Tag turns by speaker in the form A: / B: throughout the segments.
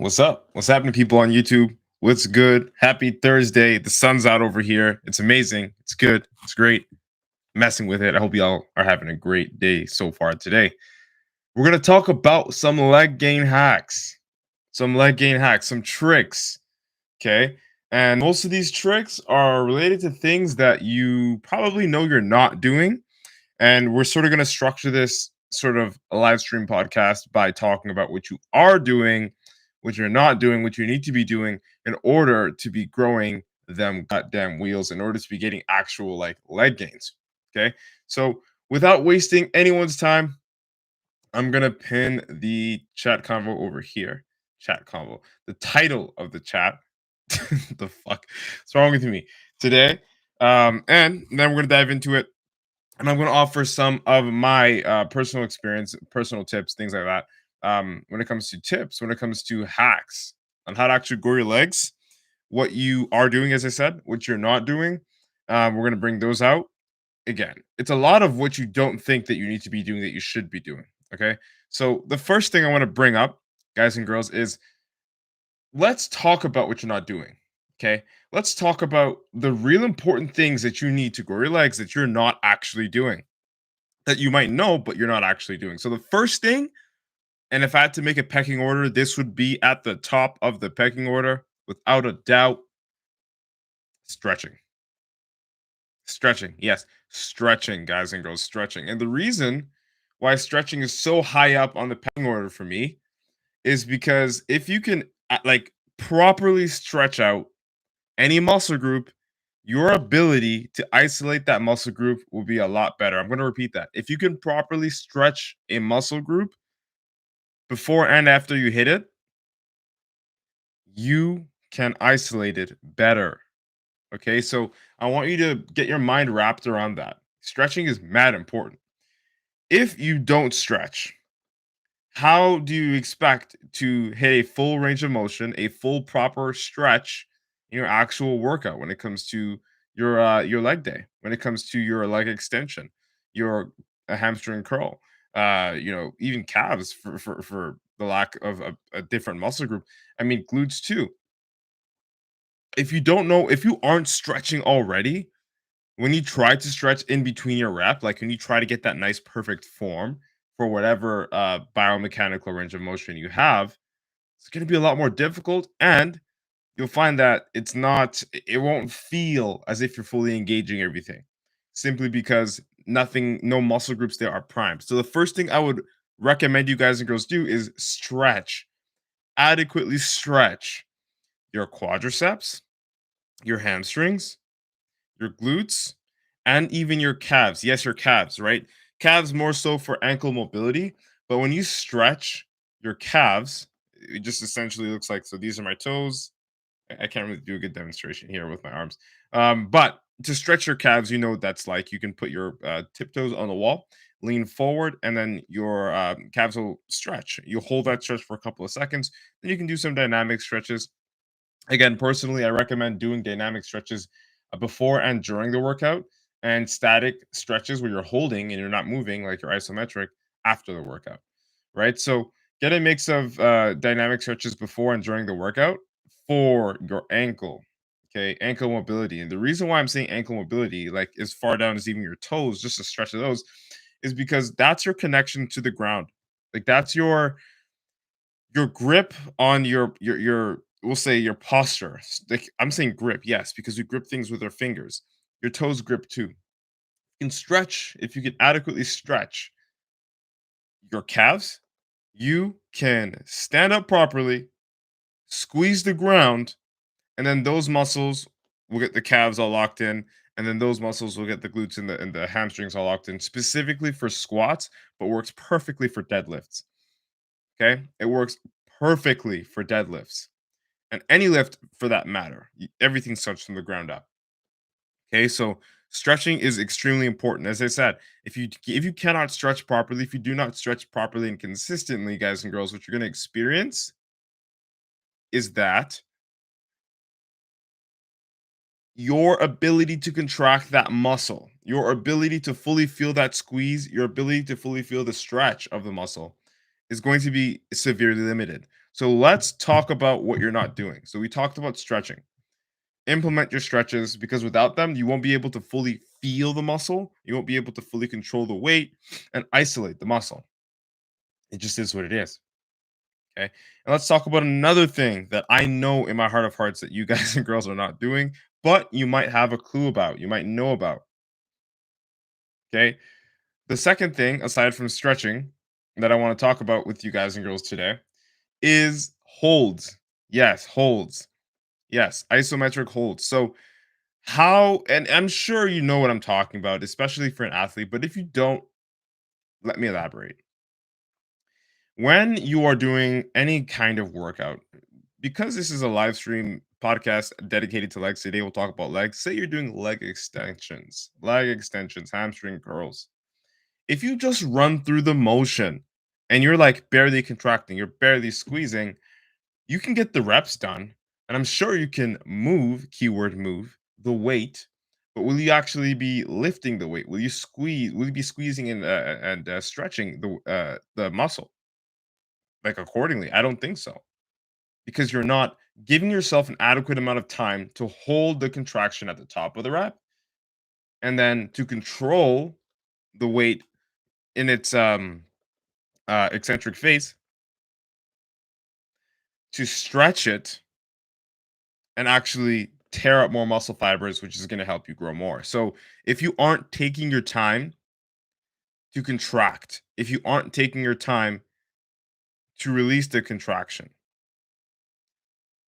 A: What's up? What's happening, people on YouTube? What's good? Happy Thursday. The sun's out over here. It's amazing. It's good. It's great. Messing with it. I hope y'all are having a great day so far today. We're going to talk about some leg gain hacks, some tricks. Okay. And most of these tricks are related to things that you probably know you're not doing. And we're sort of going to structure this sort of a live stream podcast by talking about what you are doing, what you're not doing, what you need to be doing in order to be growing them goddamn wheels, in order to be getting actual like leg gains. Okay. So without wasting anyone's time, I'm going to pin the chat convo over here. Chat convo. The title of the chat. The fuck? What's wrong with me today? And then we're going to dive into it, and I'm going to offer some of my personal experience, personal tips, things like that. When it comes to tips, when it comes to hacks on how to actually grow your legs, what you are doing, as I said, what you're not doing. We're going to bring those out. Again, it's a lot of what you don't think that you need to be doing that you should be doing. Okay. So the first thing I want to bring up, guys and girls, is let's talk about what you're not doing. Okay. Let's talk about the real important things that you need to grow your legs that you're not actually doing, that you might know, but you're not actually doing. So the first thing, and if I had to make a pecking order, this would be at the top of the pecking order, without a doubt: stretching. Stretching. Yes, stretching, guys and girls, stretching. And the reason why stretching is so high up on the pecking order for me is because if you can like properly stretch out any muscle group, your ability to isolate that muscle group will be a lot better. I'm going to repeat that. If you can properly stretch a muscle group before and after you hit it, you can isolate it better. Okay, so I want you to get your mind wrapped around that. Stretching is mad important. If you don't stretch, how do you expect to hit a full range of motion, a full proper stretch in your actual workout when it comes to your leg day, when it comes to your leg extension, your hamstring curl, even calves for the lack of a different muscle group. I mean, glutes too. If you don't know, if you aren't stretching already, when you try to stretch in between your rep, like when you try to get that nice perfect form for whatever biomechanical range of motion you have, it's going to be a lot more difficult, and you'll find that it won't feel as if you're fully engaging everything, simply because no muscle groups there are primed. So the first thing I would recommend you guys and girls do is stretch, adequately stretch your quadriceps, your hamstrings, your glutes, and even your calves. Yes, your calves, right? Calves more so for ankle mobility, but when you stretch your calves, it just essentially looks like, so these are my toes. I can't really do a good demonstration here with my arms. But to stretch your calves, you know what that's like. You can put your tiptoes on the wall, lean forward, and then your calves will stretch. You hold that stretch for a couple of seconds, then you can do some dynamic stretches. Again, personally, I recommend doing dynamic stretches before and during the workout, and static stretches where you're holding and you're not moving, like your isometric, after the workout, right? So get a mix of dynamic stretches before and during the workout for your ankle. Okay, ankle mobility. And the reason why I'm saying ankle mobility, like as far down as even your toes, just a stretch of those, is because that's your connection to the ground. Like that's your grip on your we'll say your posture. Like I'm saying grip, yes, because we grip things with our fingers. Your toes grip too. You can stretch. If you can adequately stretch your calves, you can stand up properly, squeeze the ground, and then those muscles will get the calves all locked in, and then those muscles will get the glutes and the hamstrings all locked in, specifically for squats, but works perfectly for deadlifts. Okay, it works perfectly for deadlifts and any lift for that matter. Everything starts from the ground up. Okay, so stretching is extremely important. As I said, if you cannot stretch properly, if you do not stretch properly and consistently, guys and girls, what you're going to experience is that your ability to contract that muscle, your ability to fully feel that squeeze, your ability to fully feel the stretch of the muscle is going to be severely limited. So let's talk about what you're not doing. So we talked about stretching. Implement your stretches because without them, you won't be able to fully feel the muscle. You won't be able to fully control the weight and isolate the muscle. It just is what it is. Okay. And let's talk about another thing that I know in my heart of hearts that you guys and girls are not doing, but you might have a clue about, you might know about. Okay. The second thing, aside from stretching, that I want to talk about with you guys and girls today is holds. Yes, holds. Yes, isometric holds. So, how, and I'm sure you know what I'm talking about, especially for an athlete, but if you don't, let me elaborate. When you are doing any kind of workout, because this is a live stream podcast dedicated to legs, today we'll talk about legs. Say you're doing leg extensions, hamstring curls. If you just run through the motion and you're like barely contracting, you're barely squeezing, you can get the reps done. And I'm sure you can move, keyword move, the weight. But will you actually be lifting the weight? Will you squeeze? Will you be squeezing and stretching the muscle like accordingly? I don't think so because you're not giving yourself an adequate amount of time to hold the contraction at the top of the rep and then to control the weight in its eccentric phase to stretch it and actually tear up more muscle fibers, which is going to help you grow more. So if you aren't taking your time to contract, if you aren't taking your time to release the contraction,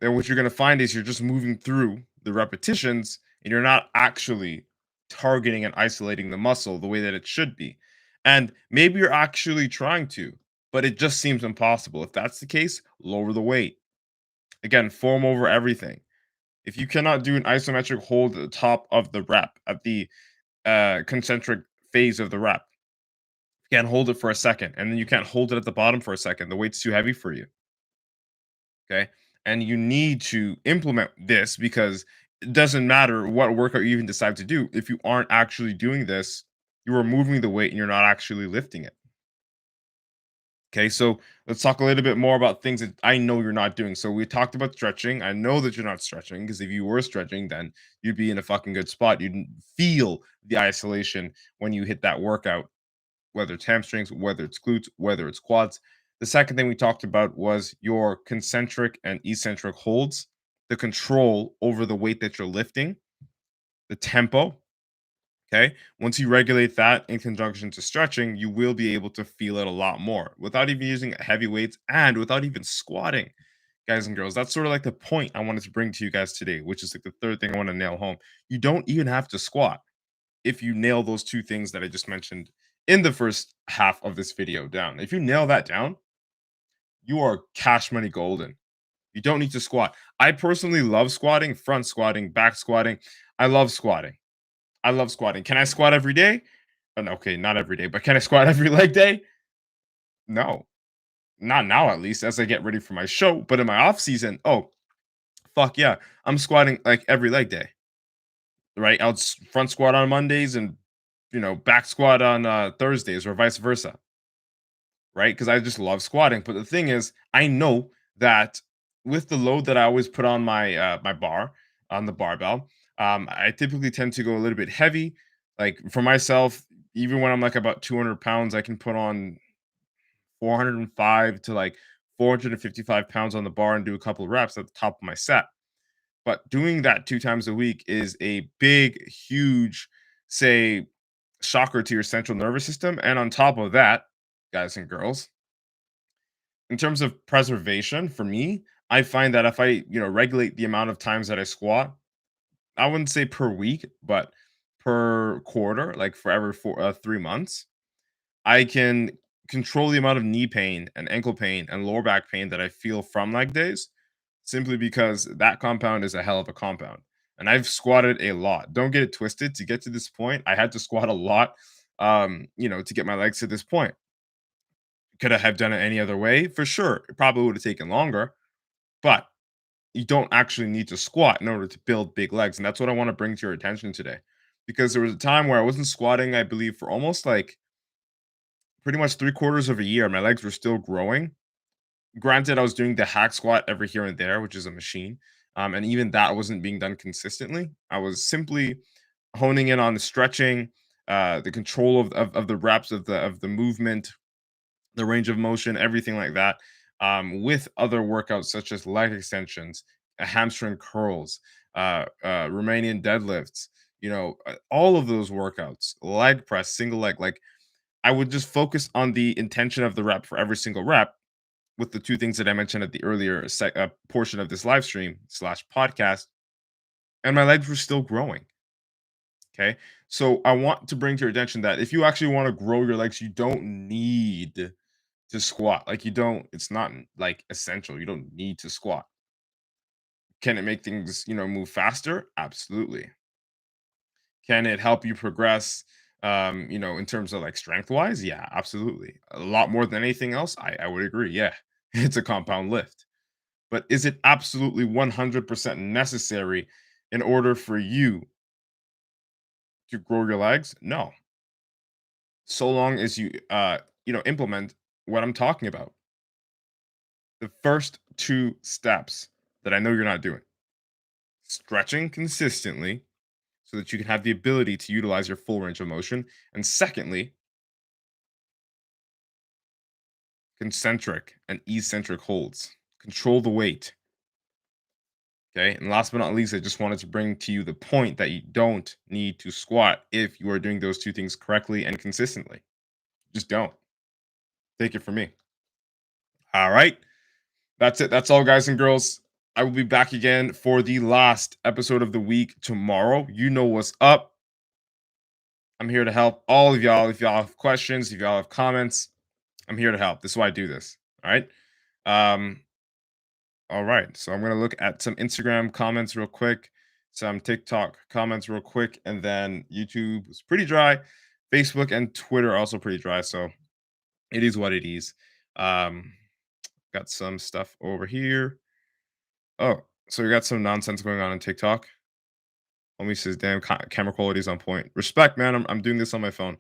A: then what you're going to find is you're just moving through the repetitions and you're not actually targeting and isolating the muscle the way that it should be. And maybe you're actually trying to, but it just seems impossible. If that's the case, lower the weight. Again, form over everything. If you cannot do an isometric hold at the top of the rep, at the concentric phase of the rep, you can't hold it for a second, and then you can't hold it at the bottom for a second. The weight's too heavy for you. Okay. And you need to implement this because it doesn't matter what workout you even decide to do. If you aren't actually doing this, you're removing the weight and you're not actually lifting it. Okay, so let's talk a little bit more about things that I know you're not doing. So we talked about stretching. I know that you're not stretching because if you were stretching, then you'd be in a fucking good spot. You'd feel the isolation when you hit that workout, whether it's hamstrings, whether it's glutes, whether it's quads. The second thing we talked about was your concentric and eccentric holds, the control over the weight that you're lifting, the tempo. Okay. Once you regulate that in conjunction to stretching, you will be able to feel it a lot more without even using heavy weights and without even squatting, guys and girls. That's sort of like the point I wanted to bring to you guys today, which is like the third thing I want to nail home. You don't even have to squat if you nail those two things that I just mentioned in the first half of this video down. If you nail that down, you are cash money golden. You don't need to squat. I personally love squatting, front squatting, back squatting. I love squatting. I love squatting. Can I squat every day? Okay, not every day, but can I squat every leg day? No, not now at least as I get ready for my show. But in my off season, oh fuck yeah, I'm squatting like every leg day, right? Front squat on Mondays and back squat on Thursdays or vice versa, right? Because I just love squatting. But the thing is, I know that with the load that I always put on my bar on the barbell, I typically tend to go a little bit heavy. Like for myself, even when I'm like about 200 pounds, I can put on 405 to like 455 pounds on the bar and do a couple of reps at the top of my set. But doing that 2 times a week is a big, huge, say, shocker to your central nervous system. And on top of that, guys and girls, in terms of preservation for me, I find that if I regulate the amount of times that I squat, I wouldn't say per week, but per quarter, like for every 3 months, I can control the amount of knee pain and ankle pain and lower back pain that I feel from leg days simply because that compound is a hell of a compound. And I've squatted a lot. Don't get it twisted. To get to this point, I had to squat a lot, to get my legs to this point. Could I have done it any other way? For sure. It probably would have taken longer, but you don't actually need to squat in order to build big legs. And that's what I want to bring to your attention today. Because there was a time where I wasn't squatting, I believe, for almost like pretty much 3 quarters of a year. My legs were still growing. Granted, I was doing the hack squat every here and there, which is a machine. And even that wasn't being done consistently. I was simply honing in on the stretching, the control of the reps of the movement, the range of motion, everything like that, with other workouts such as leg extensions, hamstring curls, Romanian deadlifts, all of those workouts, leg press, single leg. Like I would just focus on the intention of the rep for every single rep with the two things that I mentioned at the earlier portion of this live stream slash podcast, and my legs were still growing. Okay. So I want to bring to your attention that if you actually want to grow your legs, you don't need to squat. Like you don't, it's not like essential. You don't need to squat. Can it make things, move faster? Absolutely. Can it help you progress in terms of like strength wise? Yeah, absolutely. A lot more than anything else. I would agree. Yeah. It's a compound lift. But is it absolutely 100% necessary in order for you to grow your legs? No. So long as you implement what I'm talking about. The first two steps that I know you're not doing. Stretching consistently so that you can have the ability to utilize your full range of motion. And secondly, concentric and eccentric holds. Control the weight. Okay. And last but not least, I just wanted to bring to you the point that you don't need to squat if you are doing those two things correctly and consistently. Just don't. Take it from me. All right. That's it. That's all, guys and girls. I will be back again for the last episode of the week tomorrow. You know what's up. I'm here to help all of y'all. If y'all have questions, if y'all have comments, I'm here to help. This is why I do this. All right. Um, all right. So I'm gonna look at some Instagram comments real quick, some TikTok comments real quick, and then YouTube was pretty dry. Facebook and Twitter are also pretty dry. So it is what it is. Um, got some stuff over here. Oh, so we got some nonsense going on TikTok. Homie says, "Damn, camera quality is on point. Respect, man. I'm doing this on my phone.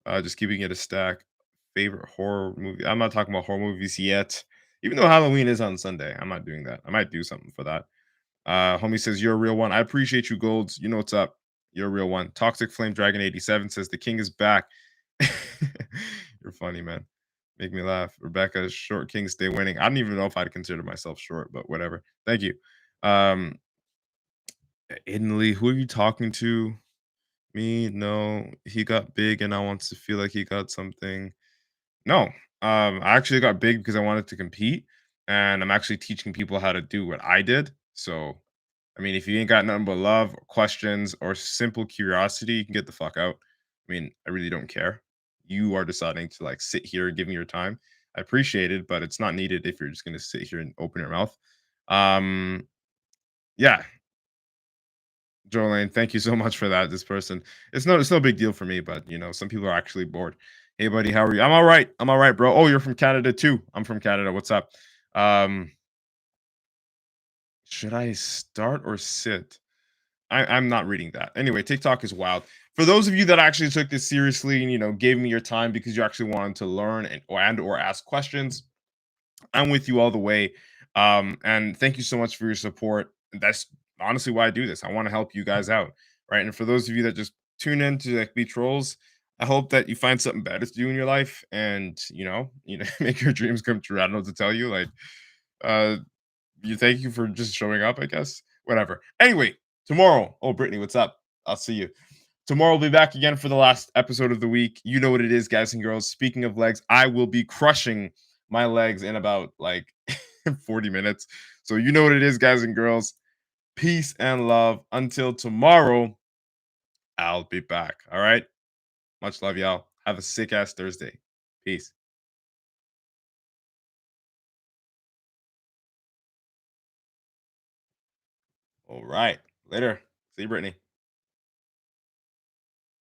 A: Just keeping it a stack. Favorite horror movie? I'm not talking about horror movies yet. Even though Halloween is on Sunday, I'm not doing that. I might do something for that. Homie says, "You're a real one. I appreciate you, Golds. You know what's up. You're a real one." Toxic Flame Dragon 87 says, "The king is back." You're funny, man. Make me laugh. Rebecca, short king stay winning. I don't even know if I'd consider myself short, but whatever. Thank you. Um, Italy, who are you talking to? Me? No. He got big and I want to feel like he got something. No. I actually got big because I wanted to compete, and I'm actually teaching people how to do what I did. So, I mean, if you ain't got nothing but love, or questions, or simple curiosity, you can get the fuck out. I mean, I really don't care. You are deciding to like sit here and give me your time. I appreciate it, but it's not needed if you're just gonna sit here and open your mouth. Um, yeah, Jolene, thank you so much for that. This person, it's no big deal for me, but some people are actually bored. Hey, buddy, how are you? I'm all right. I'm all right, bro. Oh, you're from Canada too. I'm from Canada. What's up? Um, should I start or sit? I'm not reading that. Anyway, TikTok is wild. For those of you that actually took this seriously and gave me your time because you actually wanted to learn and or ask questions, I'm with you all the way. And thank you so much for your support. That's honestly why I do this. I want to help you guys out, right? And for those of you that just tune in to like be trolls, I hope that you find something better to do in your life and make your dreams come true. I don't know what to tell you. Like, uh, you thank you for just showing up, I guess. Whatever. Anyway, tomorrow. Oh, Brittany, what's up? I'll see you. Tomorrow we'll be back again for the last episode of the week. You know what it is, guys and girls. Speaking of legs, I will be crushing my legs in about like 40 minutes. So you know what it is, guys and girls. Peace and love. Until tomorrow, I'll be back. All right. Much love, y'all. Have a sick ass Thursday. Peace. All right. Later. See you, Brittany.